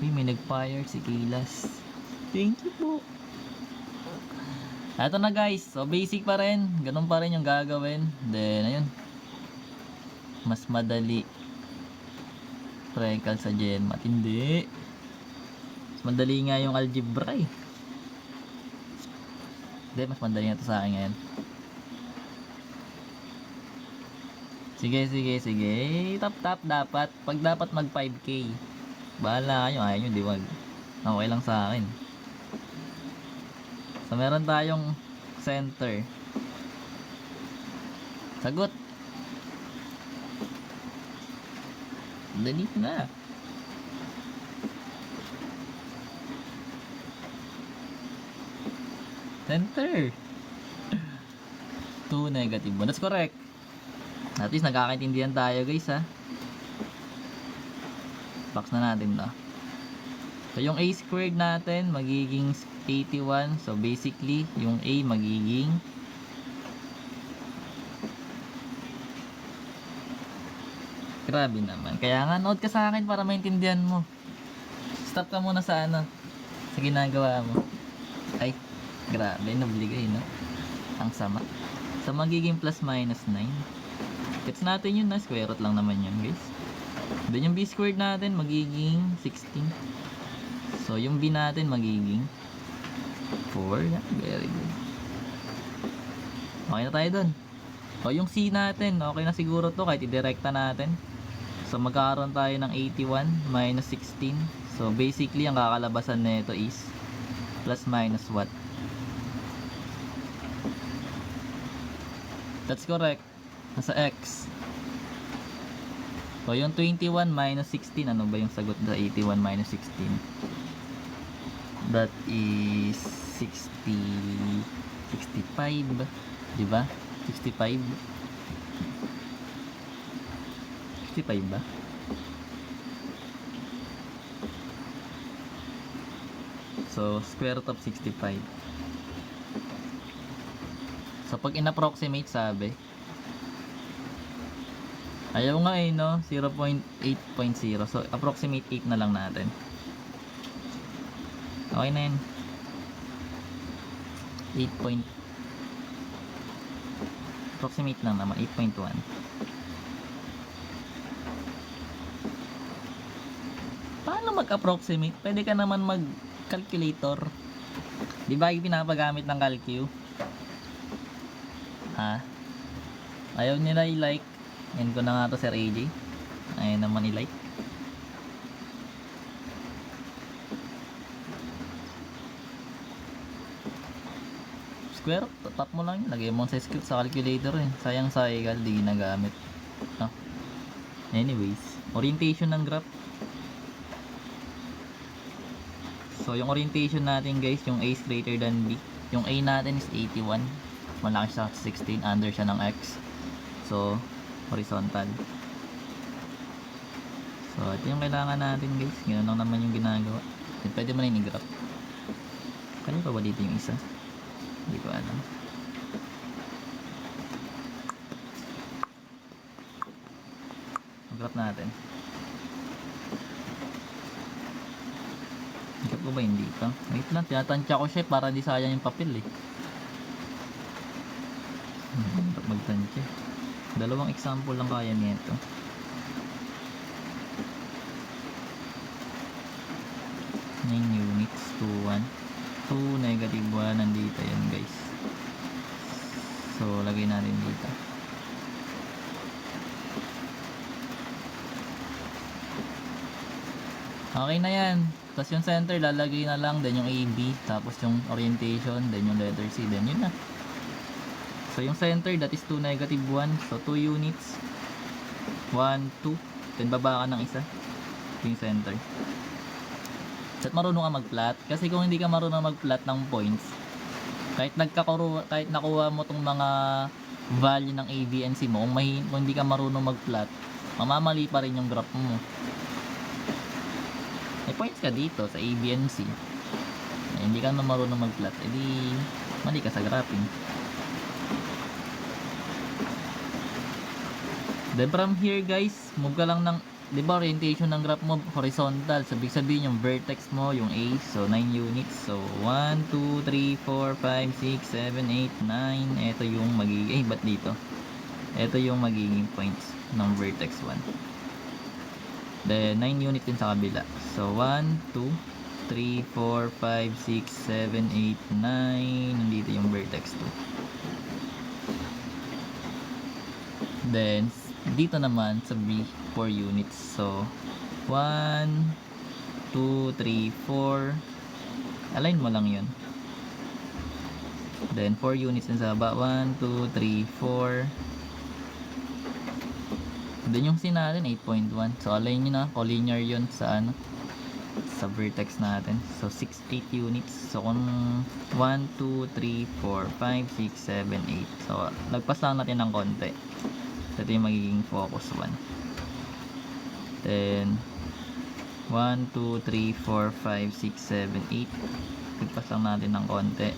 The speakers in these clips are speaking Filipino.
Uy, may nag-fire si Kilas. Thank you po. Eto na guys, so basic pa rin, ganun pa rin yung gagawin. Then ayun, mas madali Freckle sa GenMat, hindi. Mas madali nga yung algebra eh. Hindi, mas madali nga to sa akin ngayon. Sige. Tap dapat. Pag dapat mag 5k. Bahala kayo, ayaw nyo, di wag. Okay lang sa akin. So meron tayong center. Sagot. Dali na. Center. 2 negative 1. That's correct. At least nagkakaintindihan tayo guys ha. Box na natin to. So yung a squared natin magiging 81. So basically yung a magiging grabe naman. Kaya nga note ka sa akin para maintindihan mo. Stop ka muna sa ano, sa ginagawa mo. Ay, grabe, nabligay no. Ang sama. So magiging plus minus 9. Gets natin yun na, square root lang naman yun guys. Then yung b squared natin magiging 16. So yung b natin magiging 4. Very good. Okay na tayo dun. O yung c natin, okay na siguro to kahit i-directa natin. So magkakaroon tayo ng 81 minus 16. So basically ang kakalabasan nito is plus minus what? That's correct. Nasa x. So yung 21 minus 16, ano ba yung sagot sa 81 minus 16? That is 65, di ba? 65 ba? So square root of 65. So pag in-approximate sabi, ayaw nga eh no, 0.8.0. So approximate 8 na lang natin. Okay na yun. 8. Approximate lang naman, 8.1. Paano mag-approximate? Pwede ka naman mag-calculator. Di ba yung pinapagamit ng calcu? Ha? Ayaw nila i-like. Yan ko na nga to Sir AJ. Ayaw naman i-like. Square, tap mo lang yun. Lagay mo sa script sa calculator eh. Sayang sa egal, di ginagamit. No? Anyways, orientation ng graph. So yung orientation natin guys, yung a is greater than b. Yung a natin is 81. Malaki siya sa 16, under siya ng x. So horizontal. So ito yung kailangan natin guys. Ganoon lang naman yung ginagawa. Pwede mo na yung i-graph. Kanya pa ba dito yung isa? Hindi ko alam. Graph natin. Graph ko ba hindi pa? Wait lang, tinatansya ko siya para di sayang yung papel eh. Magtansya. Dalawang example lang kaya nito. 9 units, 2, 1. 2, negative 1, nandito yan guys. So lagay natin dito. Okay na yan. Tapos yung center lalagay na lang, then yung AB, tapos yung orientation, then yung letter C, then yun na. So yung center, that is 2, negative 1. So 2 units. 1, 2. Then baba ka ng isa. Ito yung center. At marunong ka mag-plot. Kasi kung hindi ka marunong mag-plot ng points, kahit nakuha mo tong mga value ng A, B, and C mo, kung hindi ka marunong mag-plot, mamamali pa rin yung graph mo. May points ka dito sa A, B, and C. Hindi ka naman marunong mag-plot, edi mali ka sa graphing. Then from here guys, move ka lang ng di ba orientation ng graph mo horizontal, so ibig sabihin yung vertex mo yung A, so 9 units, so 1, 2, 3, 4, 5, 6, 7, 8, 9, ito yung magiging, ba't dito? Ito yung magiging points ng vertex 1. Then 9 units din sa kabila, so 1, 2, 3, 4, 5, 6, 7, 8, 9, nandito yung vertex 2. Then dito naman sa B, 4 units, so 1, 2, 3, 4, align mo lang yun. Then 4 units din sa baba, 1, 2, 3, 4. Then yung C natin 8.1, so align nyo na, collinear yun sa ano, sa vertex natin, so 6, 8 units. So kung 1, 2, 3, 4, 5, 6, 7, 8, so lagpas lang natin ng konti. Ito yung magiging focus 1. Then 1, 2, 3, 4, 5, 6, 7, 8, lagpas lang natin ng konti.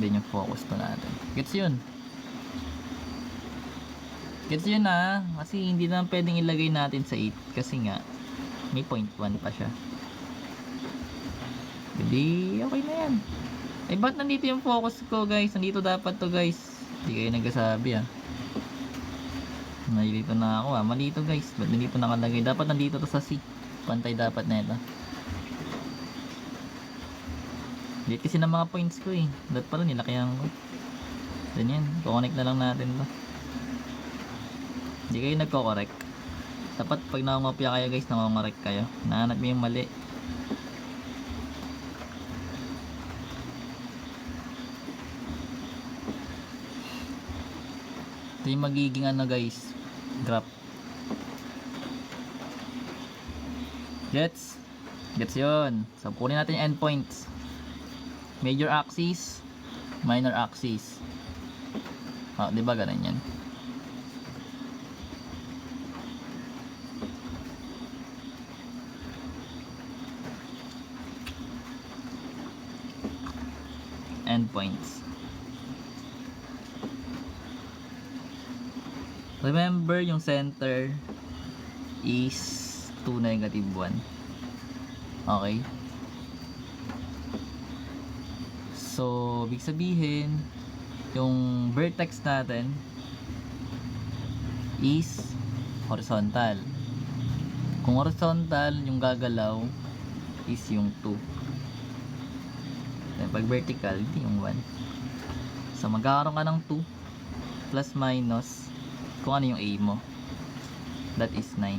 Then yung focus 2 natin. Gets yun? Gets yun na, kasi hindi na pwedeng ilagay natin sa 8 kasi nga may 0.1 pa siya. Hindi, okay na yan. Eh ba't nandito yung focus ko guys? Nandito dapat to guys. Hindi kayo nagsasabi ah. Nalilito na ako ah. Mali to guys. Ba't nandito nakalagay? Dapat nandito to sa C. Pantay dapat na ito. Dito kasi ng mga points ko eh. Dapat pala nilakihan ko. Ganyan, connect na lang natin to. Hindi kayo nagko-correct. Dapat pag nakangopya kayo guys, nakongorek kayo. Nahanap mo yung mali. Ito yung magiging ano guys, graph. Gets? Gets yun. So kunin natin yung endpoints. Major axis, minor axis. Oh, di ba ganun yan? Endpoints. Remember yung center is 2, -1. Okay? So, ibig sabihin yung vertex natin is horizontal. Kung horizontal, yung gagalaw is yung 2. Then, pag vertical, hindi yung 1. So, magkakaroon ka ng 2 plus minus kung ano yung A mo. That is 9.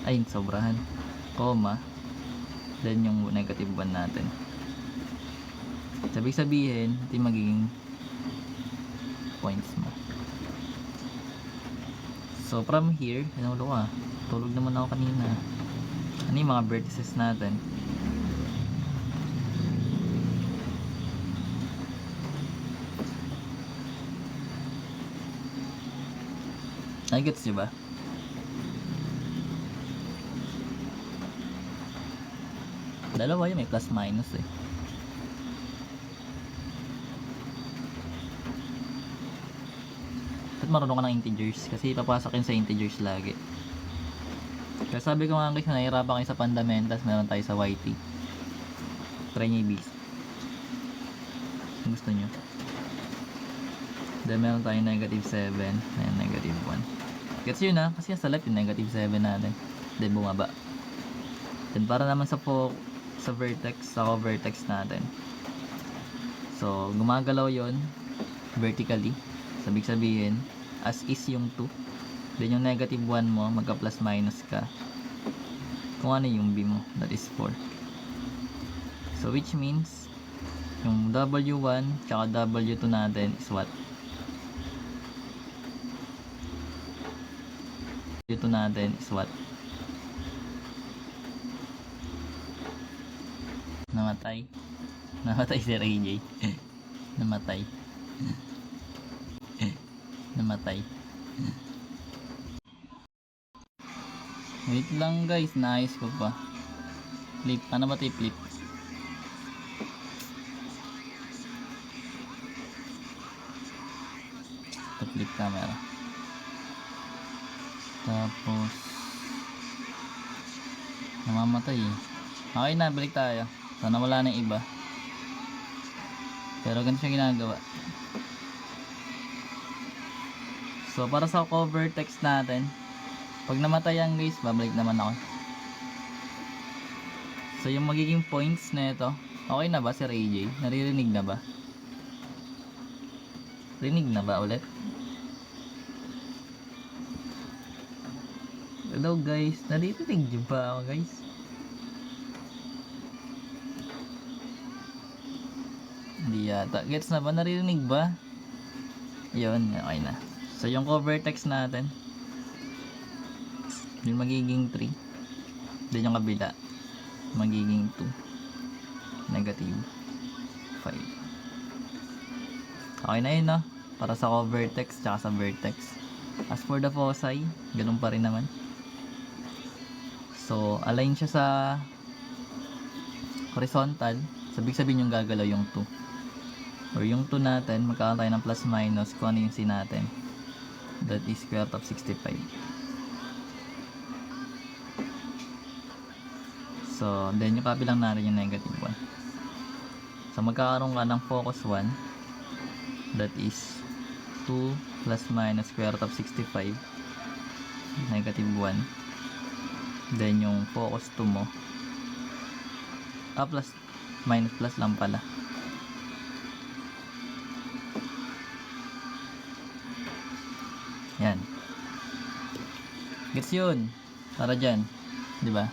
Ayun, sobrahan. Comma. Then, yung -1 natin. Sabi sabihin, ito yung magiging points mo. So, from here, inulo ka. Tulog naman ako kanina. Ano yung mga vertices natin? Ay, gets nyo ba? Dalawa yun, may plus minus eh. At marunong ka ng integers kasi papasok yun sa integers lagi. Kaya sabi ko nga guys, nahihirapan kayo sa fundamentals, meron tayo sa YT. Try nyo i-base kung gusto nyo. Then meron tayo -7 and -1. Gets yun ha, kasi sa left yung -7 natin. Then bumaba. Then para naman sa vertex, sa vertex natin. So gumagalaw yon vertically. Sabi sabihin, as is yung 2. Then yung -1 mo, magka plus minus ka. Kung ano yung B mo, that is 4. So which means, yung W1 tsaka W2 natin is what? W2 natin is what? Namatay si AJ. Namatay. Wait lang guys, nice ko pa. Flip, ano ba ito flip? Ito flip camera. Tapos namamatay eh. Okay na, balik tayo. Sana wala nang iba. Pero ganito siya ginagawa. So para sa cover text natin, pag namatay yan guys, babalik naman ako. So yung magiging points na ito, okay na ba Sir AJ? Naririnig na ba? Rinig na ba ulit? Hello guys, naririnig niyo ba ako guys? Hindi yata. Gets na ba? Naririnig ba? Yun, okay na. So yung cover text natin, yung magiging 3. Then yung kabila, magiging 2. Negative 5. Okay na yun, no? Para sa cover text tsaka sa vertex. As for the foci, ganun pa rin naman. So, align siya sa horizontal. Sabi sabihin yung gagalaw yung 2. Or yung 2 natin, magkakaroon tayo ng plus minus kung ano yung C natin. That is square root of 65. So, then yung kabilang natin yung negative 1. So, magkakaroon ka ng focus 1. That is 2 plus minus square root of 65. Negative 1. Then yung focus 2 mo. Plus minus plus lang pala. Yan. Gets yun. Para dyan. Diba?